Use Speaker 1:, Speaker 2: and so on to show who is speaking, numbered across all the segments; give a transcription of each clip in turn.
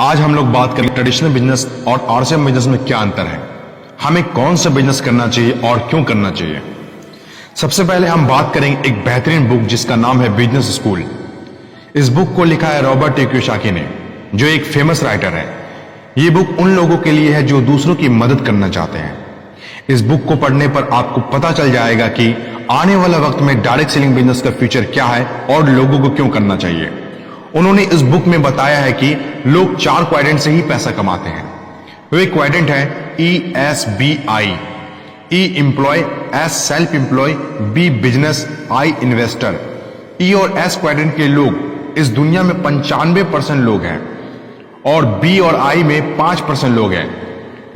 Speaker 1: आज हम लोग बात करें ट्रेडिशनल बिजनेस और आरसीएम बिजनेस में क्या अंतर है, हमें कौन सा बिजनेस करना चाहिए और क्यों करना चाहिए। सबसे पहले हम बात करेंगे एक बेहतरीन बुक जिसका नाम है बिजनेस स्कूल। इस बुक को लिखा है रॉबर्ट टी कियोसाकी ने, जो एक फेमस राइटर है। ये बुक उन लोगों के लिए है जो दूसरों की मदद करना चाहते हैं। इस बुक को पढ़ने पर आपको पता चल जाएगा कि आने वाला वक्त में डायरेक्ट सेलिंग बिजनेस का फ्यूचर क्या है और लोगों को क्यों करना चाहिए। उन्होंने इस बुक में बताया है कि लोग 4 क्वाड्रेंट से ही पैसा कमाते हैं। वे क्वाड्रेंट है ESBI, E employ, S self employ, B business, I investor. E और S क्वाड्रेंट के लोग इस दुनिया में 95% लोग हैं और B और I में 5% लोग हैं।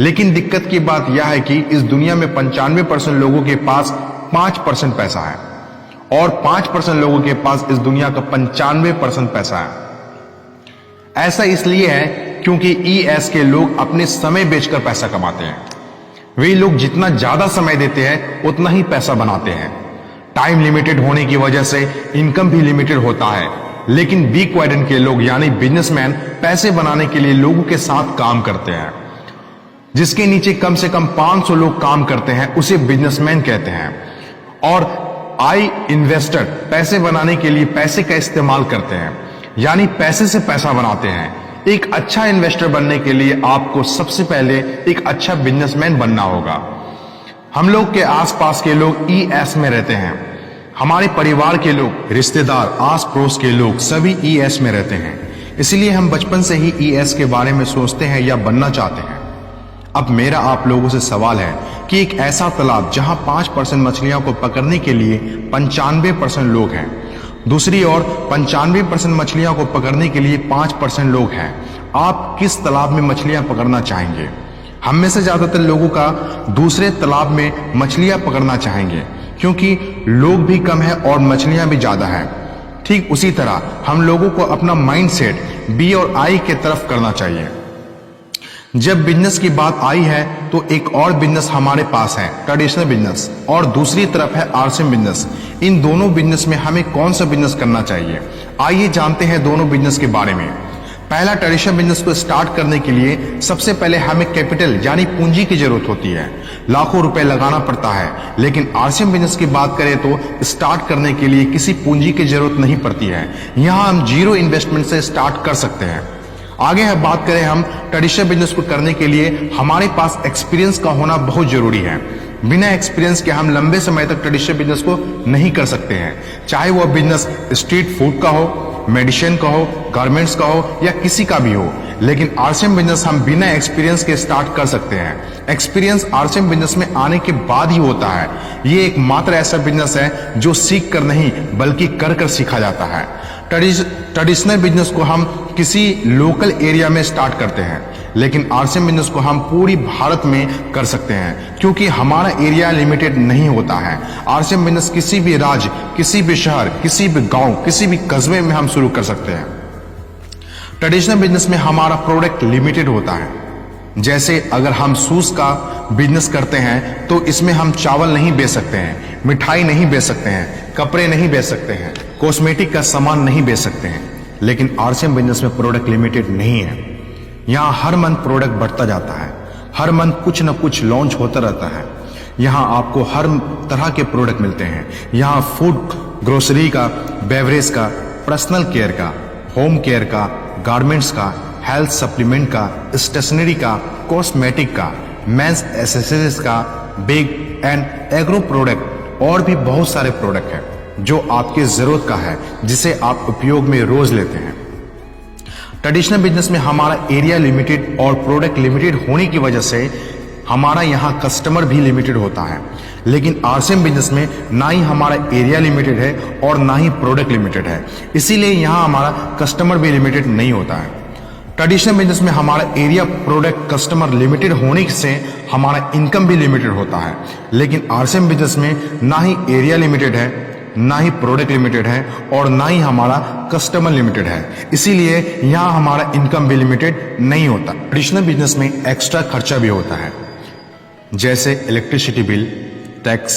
Speaker 1: लेकिन दिक्कत की बात यह है कि इस दुनिया में 95% लोगों के पास 5% पैसा है और 5% लोगों के पास इस दुनिया का 95% पैसा है। ऐसा इसलिए है क्योंकि ES के लोग अपने समय बेचकर पैसा कमाते हैं। वे लोग जितना ज्यादा समय देते हैं उतना ही पैसा बनाते हैं। टाइम लिमिटेड होने की वजह से इनकम भी लिमिटेड होता है। लेकिन B क्वाड्रेंट के लोग यानी बिजनेसमैन पैसे बनाने के लिए लोगों के साथ काम करते हैं। जिसके नीचे कम से कम 500 लोग काम करते हैं उसे बिजनेसमैन कहते हैं। और I इन्वेस्टर पैसे बनाने के लिए पैसे का इस्तेमाल करते हैं, यानी पैसे से पैसा बनाते हैं। एक अच्छा इन्वेस्टर बनने के लिए आपको सबसे पहले एक अच्छा बिजनेसमैन बनना होगा। हम लोग के आसपास के लोग ES में रहते हैं। हमारे परिवार के लोग, रिश्तेदार, आस पड़ोस के लोग सभी ES में रहते हैं। इसलिए हम बचपन से ही ES के बारे में सोचते हैं या बनना चाहते हैं। अब मेरा आप लोगों से सवाल है कि एक ऐसा तालाब जहां 5% मछलियों को पकड़ने के लिए 95% लोग हैं, दूसरी ओर 95% मछलियों को पकड़ने के लिए 5% लोग हैं, आप किस तालाब में मछलियां पकड़ना चाहेंगे? हम में से ज्यादातर लोगों का दूसरे तालाब में मछलियां पकड़ना चाहेंगे क्योंकि लोग भी कम है और मछलियां भी ज्यादा है। ठीक उसी तरह हम लोगों को अपना माइंडसेट B और I के तरफ करना चाहिए। जब बिजनेस की बात आई है तो एक और बिजनेस हमारे पास है, ट्रेडिशनल बिजनेस, और दूसरी तरफ है आरसीएम बिजनेस। इन दोनों बिजनेस में हमें कौन सा बिजनेस करना चाहिए, आइए जानते हैं दोनों बिजनेस के बारे में। पहला, ट्रेडिशनल बिजनेस को स्टार्ट करने के लिए सबसे पहले हमें कैपिटल यानी पूंजी की जरूरत होती है, लाखों रुपए लगाना पड़ता है। लेकिन आरसीएम बिजनेस की बात करें तो स्टार्ट करने के लिए किसी पूंजी की जरूरत नहीं पड़ती है। यहाँ हम 0 इन्वेस्टमेंट से स्टार्ट कर सकते हैं। आगे हम बात करें, हम ट्रेडिशनल बिजनेस को करने के लिए हमारे पास एक्सपीरियंस का होना बहुत जरूरी है। बिना एक्सपीरियंस के हम लंबे समय तक ट्रेडिशनल बिजनेस को नहीं कर सकते हैं, चाहे वह बिजनेस स्ट्रीट फूड का हो, मेडिसिन का हो, गारमेंट्स का हो या किसी का भी हो। लेकिन आरसीएम बिजनेस हम बिना एक्सपीरियंस के स्टार्ट कर सकते हैं। एक्सपीरियंस आरसीएम बिजनेस में आने के बाद ही होता है। ये एकमात्र ऐसा बिजनेस है जो सीख कर नहीं बल्कि कर कर सीखा जाता है। ट्रेडिशनल बिजनेस को हम किसी लोकल एरिया में स्टार्ट करते हैं, लेकिन आरसीएम बिजनेस को हम पूरी भारत में कर सकते हैं क्योंकि हमारा एरिया लिमिटेड नहीं होता है। आरसीएम बिजनेस किसी भी राज्य, किसी भी शहर, किसी भी गांव, किसी भी कस्बे में हम शुरू कर सकते हैं। ट्रेडिशनल बिजनेस में हमारा प्रोडक्ट लिमिटेड होता है। जैसे अगर हम शूज का बिजनेस करते हैं तो इसमें हम चावल नहीं बेच सकते हैं, मिठाई नहीं बेच सकते हैं, कपड़े नहीं बेच सकते हैं, कॉस्मेटिक का सामान नहीं बेच सकते हैं। लेकिन आरसीएम बिजनेस में प्रोडक्ट लिमिटेड नहीं है। यहाँ हर मंथ प्रोडक्ट बढ़ता जाता है, हर मंथ कुछ न कुछ लॉन्च होता रहता है। यहाँ आपको हर तरह के प्रोडक्ट मिलते हैं। यहाँ फूड, ग्रोसरी का, बेवरेज का, पर्सनल केयर का, होम केयर का, गारमेंट्स का, हेल्थ सप्लीमेंट का, स्टेशनरी का, कॉस्मेटिक का, मेंस एसेसरीज का, बिग एंड एग्रो प्रोडक्ट और भी बहुत सारे प्रोडक्ट हैं जो आपके जरूरत का है, जिसे आप उपयोग में रोज लेते हैं। ट्रेडिशनल बिजनेस में हमारा एरिया लिमिटेड और प्रोडक्ट लिमिटेड होने की वजह से हमारा यहाँ कस्टमर भी लिमिटेड होता है। लेकिन आरसीएम बिजनेस में ना ही हमारा एरिया लिमिटेड है और ना ही प्रोडक्ट लिमिटेड है, इसीलिए यहाँ हमारा कस्टमर भी लिमिटेड नहीं होता है। ट्रेडिशनल बिजनेस में हमारा एरिया, प्रोडक्ट, कस्टमर लिमिटेड होने से हमारा इनकम भी लिमिटेड होता है। लेकिन आरसीएम बिजनेस में ना ही एरिया लिमिटेड है, ना ही प्रोडक्ट लिमिटेड है और ना ही हमारा कस्टमर लिमिटेड है, इसीलिए यहाँ हमारा इनकम भी लिमिटेड नहीं होता। ट्रेडिशनल बिजनेस में एक्स्ट्रा खर्चा भी होता है, जैसे electricity bill, tax,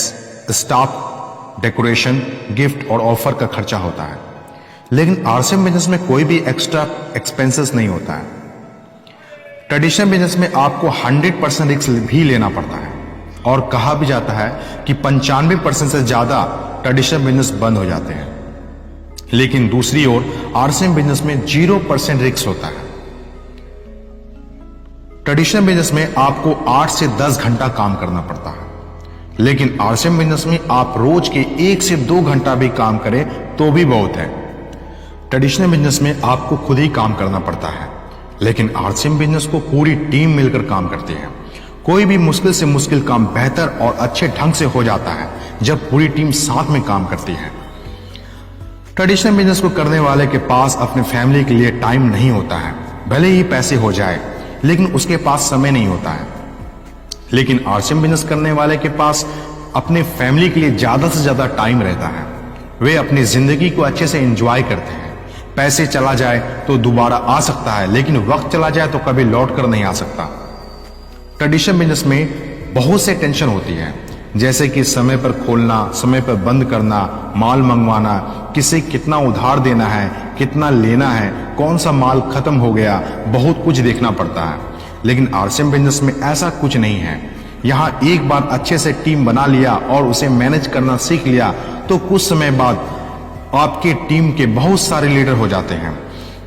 Speaker 1: staff, decoration, gift और ऑफर का खर्चा होता है। लेकिन आरसीएम बिजनेस में कोई भी एक्स्ट्रा एक्सपेंसेस नहीं होता है। ट्रेडिशनल बिजनेस में आपको 100% रिस्क भी लेना पड़ता है और कहा भी जाता है कि 95% से ज्यादा ट्रेडिशनल बिजनेस बंद हो जाते हैं। लेकिन दूसरी ओर आरसीएम बिजनेस में 0% रिस्क होता है। ट्रेडिशनल बिजनेस में आपको 8 से 10 घंटा काम करना पड़ता है, लेकिन आरसीएम बिजनेस में आप रोज के 1 से 2 घंटा भी काम करें तो भी बहुत है। ट्रेडिशनल बिजनेस में आपको खुद ही काम करना पड़ता है, लेकिन आरसीएम बिजनेस को पूरी टीम मिलकर काम करती है। कोई भी मुश्किल से मुश्किल काम बेहतर और अच्छे ढंग से हो जाता है जब पूरी टीम साथ में काम करती है। ट्रेडिशनल बिजनेस को करने वाले के पास अपने फैमिली के लिए टाइम नहीं होता है। भले ही पैसे हो जाए, लेकिन उसके पास समय नहीं होता है। लेकिन आरसीएम बिजनेस करने वाले के पास अपने फैमिली के लिए ज्यादा से ज्यादा टाइम रहता है। वे अपनी जिंदगी को अच्छे से एंजॉय करते हैं। पैसे चला जाए तो दोबारा आ सकता है, लेकिन वक्त चला जाए तो कभी लौट कर नहीं आ सकता। ट्रेडिशनल बिजनेस में बहुत से टेंशन होती है, जैसे कि समय पर खोलना, समय पर बंद करना, माल मंगवाना, किसे कितना उधार देना है, कितना लेना है, कौन सा माल खत्म हो गया, बहुत कुछ देखना पड़ता है। लेकिन आरसीएम बिजनेस में ऐसा कुछ नहीं है। यहां एक बार अच्छे से टीम बना लिया और उसे मैनेज करना सीख लिया तो कुछ समय बाद आपके टीम के बहुत सारे लीडर हो जाते हैं।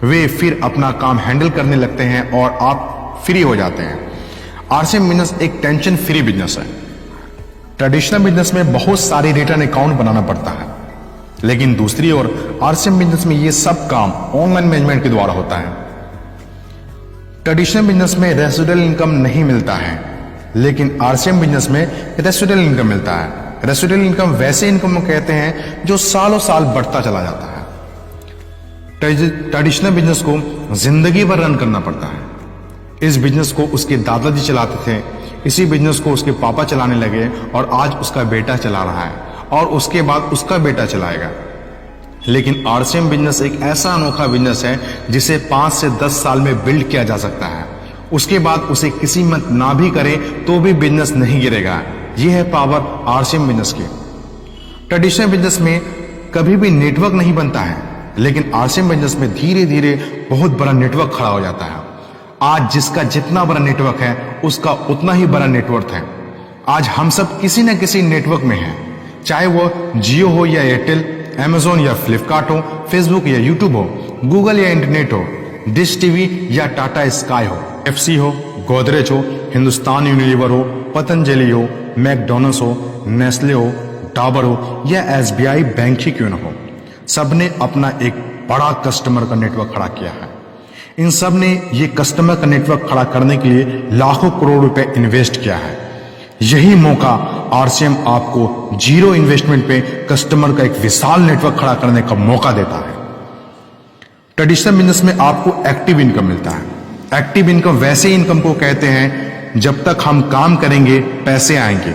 Speaker 1: वे फिर अपना काम हैंडल करने लगते हैं और आप फ्री हो जाते हैं। आरसीएम बिजनेस एक टेंशन फ्री बिजनेस है। ट्रेडिशनल बिजनेस में बहुत सारी रिटर्न अकाउंट बनाना पड़ता है, लेकिन दूसरी ओर आरसीएम बिजनेस में ये सब काम ऑनलाइन मैनेजमेंट के द्वारा होता है। ट्रेडिशनल बिजनेस में रेसिडुअल इनकम नहीं मिलता है, लेकिन आरसीएम बिजनेस में रेसिडुअल इनकम मिलता है। रेसिडुअल इनकम वैसे इनकम को कहते हैं जो सालों साल बढ़ता चला जाता है। ट्रेडिशनल बिजनेस को जिंदगी भर रन करना पड़ता है। इस बिजनेस को उसके दादाजी चलाते थे, इसी बिजनेस को उसके पापा चलाने लगे और आज उसका बेटा चला रहा है और उसके बाद उसका बेटा चलाएगा। लेकिन आरसीएम बिजनेस एक ऐसा अनोखा बिजनेस है जिसे 5 से 10 साल में बिल्ड किया जा सकता है। उसके बाद उसे किसी मत ना भी करे तो भी बिजनेस नहीं गिरेगा। यह है पावर आरसीएम बिजनेस की। ट्रेडिशनल बिजनेस में कभी भी नेटवर्क नहीं बनता है, लेकिन आरसीएम बिजनेस में धीरे धीरे बहुत बड़ा नेटवर्क खड़ा हो जाता है। आज जिसका जितना बड़ा नेटवर्क है उसका उतना ही बड़ा नेटवर्क है। आज हम सब किसी न किसी नेटवर्क में हैं, चाहे वो जियो हो या एयरटेल, अमेजोन या फ्लिपकार्ट हो, फेसबुक या यूट्यूब हो, गूगल या इंटरनेट हो, डिश टीवी या टाटा स्काई हो, एफसी हो, गोदरेज हो, हिंदुस्तान यूनिलीवर हो, पतंजलि हो, मैकडोनल्ड्स हो, नेस्ले हो, डाबर हो या एसबीआई बैंक ही क्यों न हो, सबने अपना एक बड़ा कस्टमर का नेटवर्क खड़ा किया है। इन सब ने ये कस्टमर का नेटवर्क खड़ा करने के लिए लाखों करोड़ रुपए इन्वेस्ट किया है। यही मौका आरसीएम आपको जीरो इन्वेस्टमेंट पे कस्टमर का एक विशाल नेटवर्क खड़ा करने का मौका देता है। ट्रेडिशनल बिजनेस में आपको एक्टिव इनकम मिलता है। एक्टिव इनकम वैसे इनकम को कहते हैं जब तक हम काम करेंगे पैसे आएंगे,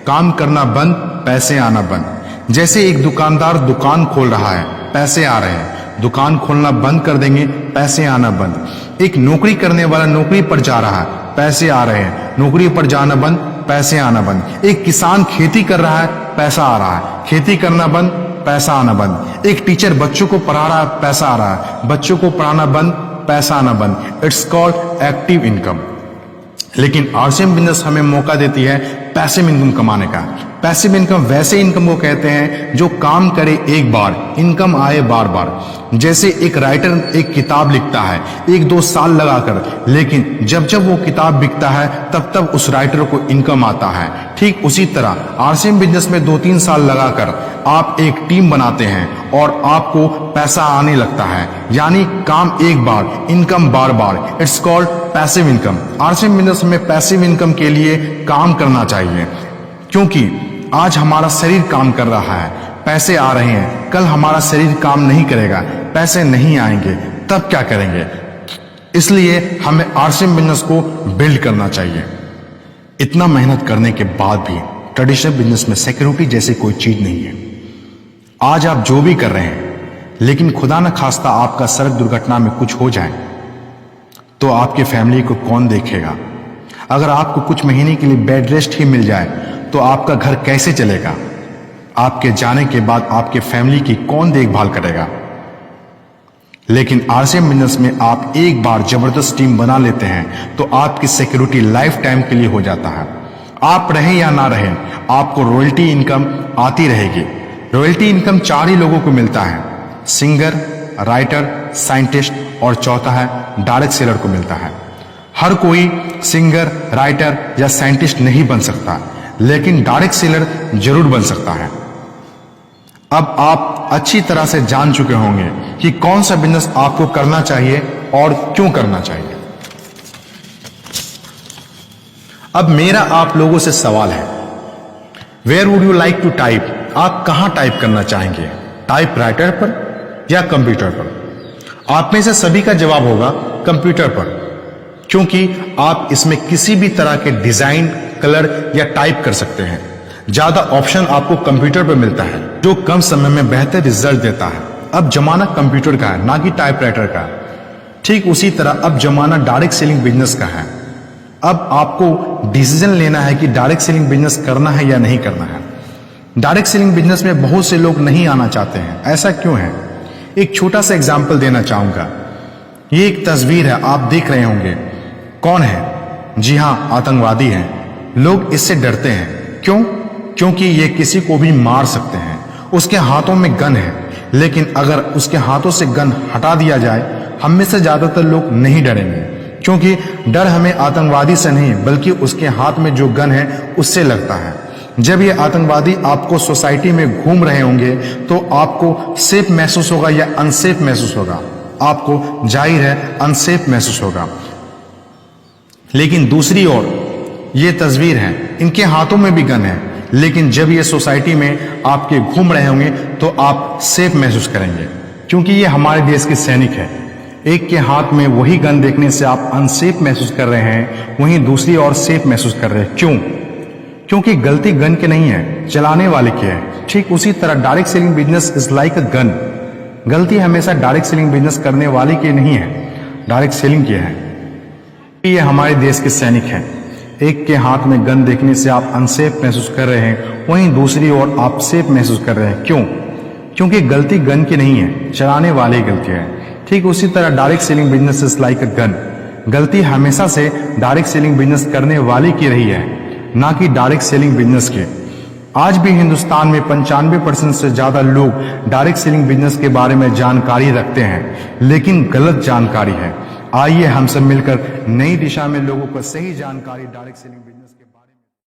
Speaker 1: काम करना बंद पैसे आना बंद। जैसे एक दुकानदार दुकान खोल रहा है, पैसे आ रहे हैं, दुकान खोलना बंद कर देंगे पैसे आना बंद। एक नौकरी करने वाला नौकरी पर जा रहा है, पैसे आ रहे हैं, नौकरी पर जाना बंद पैसे आना बंद। एक किसान खेती कर रहा है, पैसा आ रहा है, खेती करना बंद पैसा आना बंद। एक टीचर बच्चों को पढ़ा रहा है, पैसा आ रहा है, बच्चों को पढ़ाना बंद पैसा आना बंद। It's called active income. लेकिन आरसीएम बिजनेस हमें मौका देती है पैसिव इनकम कमाने का। पैसिव इनकम वैसे इनकम को कहते हैं जो काम करे एक बार, इनकम आए बार बार। जैसे एक राइटर एक किताब लिखता है 1-2 साल लगाकर, लेकिन जब जब वो किताब बिकता है तब तब उस राइटर को इनकम आता है। ठीक उसी तरह आरसीएम बिजनेस में 2-3 साल लगाकर आप एक टीम बनाते हैं और आपको पैसा आने लगता है, यानी काम एक बार, इनकम बार बार। It's called passive income. RCM business में पैसिव इनकम के लिए काम करना चाहिए, क्योंकि आज हमारा शरीर काम कर रहा है, पैसे आ रहे हैं, कल हमारा शरीर काम नहीं करेगा, पैसे नहीं आएंगे, तब क्या करेंगे? इसलिए हमें आरसीएम बिजनेस को बिल्ड करना चाहिए। इतना मेहनत करने के बाद भी ट्रेडिशनल बिजनेस में सिक्योरिटी जैसी कोई चीज नहीं है। आज आप जो भी कर रहे हैं, लेकिन खुदा न खास्ता आपका सड़क दुर्घटना में कुछ हो जाए तो आपके फैमिली को कौन देखेगा? अगर आपको कुछ महीने के लिए बेड रेस्ट ही मिल जाए तो आपका घर कैसे चलेगा? आपके जाने के बाद आपके फैमिली की कौन देखभाल करेगा? लेकिन आरसीएम बिजनेस में आप एक बार जबरदस्त टीम बना लेते हैं तो आपकी सिक्योरिटी लाइफ टाइम के लिए हो जाता है। आप रहें या ना रहें, आपको रॉयल्टी इनकम आती रहेगी। रॉयल्टी इनकम 4 ही लोगों को मिलता है, सिंगर, राइटर, साइंटिस्ट और चौथा है डायरेक्ट सेलर को मिलता है। हर कोई सिंगर, राइटर या साइंटिस्ट नहीं बन सकता, लेकिन डायरेक्ट सेलर जरूर बन सकता है। अब आप अच्छी तरह से जान चुके होंगे कि कौन सा बिजनेस आपको करना चाहिए और क्यों करना चाहिए। अब मेरा आप लोगों से सवाल है, where would you like to type? आप कहां टाइप करना चाहेंगे, टाइप राइटर पर या कंप्यूटर पर? आप में से सभी का जवाब होगा कंप्यूटर पर, क्योंकि आप इसमें किसी भी तरह के डिजाइन, कलर या टाइप कर सकते हैं। ज्यादा ऑप्शन आपको कंप्यूटर पर मिलता है, जो कम समय में बेहतर रिजल्ट देता है। अब जमाना कंप्यूटर का है, ना कि टाइपराइटर का। ठीक उसी तरह अब जमाना डायरेक्ट सेलिंग बिजनेस का है। अब आपको डिसीजन लेना है कि डायरेक्ट सेलिंग बिजनेस करना है या नहीं करना है। डायरेक्ट सेलिंग बिजनेस में बहुत से लोग नहीं आना चाहते हैं, ऐसा क्यों है? एक छोटा सा एग्जाम्पल देना चाहूंगा। ये एक तस्वीर है, आप देख रहे होंगे। कौन है? जी हां, आतंकवादी है। लोग इससे डरते हैं। क्यों? क्योंकि ये किसी को भी मार सकते हैं। उसके हाथों में गन है, लेकिन अगर उसके हाथों से गन हटा दिया जाए, हम में से ज्यादातर लोग नहीं डरेंगे, क्योंकि डर हमें आतंकवादी से नहीं बल्कि उसके हाथ में जो गन है उससे लगता है। जब ये आतंकवादी आपको सोसाइटी में घूम रहे होंगे तो आपको सेफ महसूस होगा या अनसेफ महसूस होगा? आपको जाहिर है अनसेफ महसूस होगा। लेकिन दूसरी ओर ये तस्वीर है, इनके हाथों में भी गन है, लेकिन जब ये सोसाइटी में आपके घूम रहे होंगे तो आप सेफ महसूस करेंगे, क्योंकि ये हमारे देश के सैनिक है। एक के हाथ में वही गन देखने से आप अनसेफ महसूस कर रहे हैं, वहीं दूसरी ओर सेफ महसूस कर रहे हैं। क्यों? क्योंकि गलती गन की नहीं है, चलाने वाले की है। ठीक उसी तरह direct selling business is like a gun. गलती हमेशा डायरेक्ट सेलिंग बिजनेस करने वाले की नहीं है, डायरेक्ट सेलिंग की है। ये हमारे देश के सैनिक हैं। एक के हाथ में गन देखने से आप अनसेफ महसूस कर रहे हैं, वहीं दूसरी ओर आप सेफ महसूस कर रहे हैं। क्यों? क्योंकि गलती गन की नहीं है, चलाने वाले की गलती है। ठीक उसी तरह direct selling business is like a gun. गलती हमेशा से डायरेक्ट सेलिंग बिजनेस करने वाले की रही है, ना कि डायरेक्ट सेलिंग बिजनेस के। आज भी हिंदुस्तान में 95% से ज्यादा लोग डायरेक्ट सेलिंग बिजनेस के बारे में जानकारी रखते हैं, लेकिन गलत जानकारी है। आइए हम सब मिलकर नई दिशा में लोगों को सही जानकारी डायरेक्ट सेलिंग बिजनेस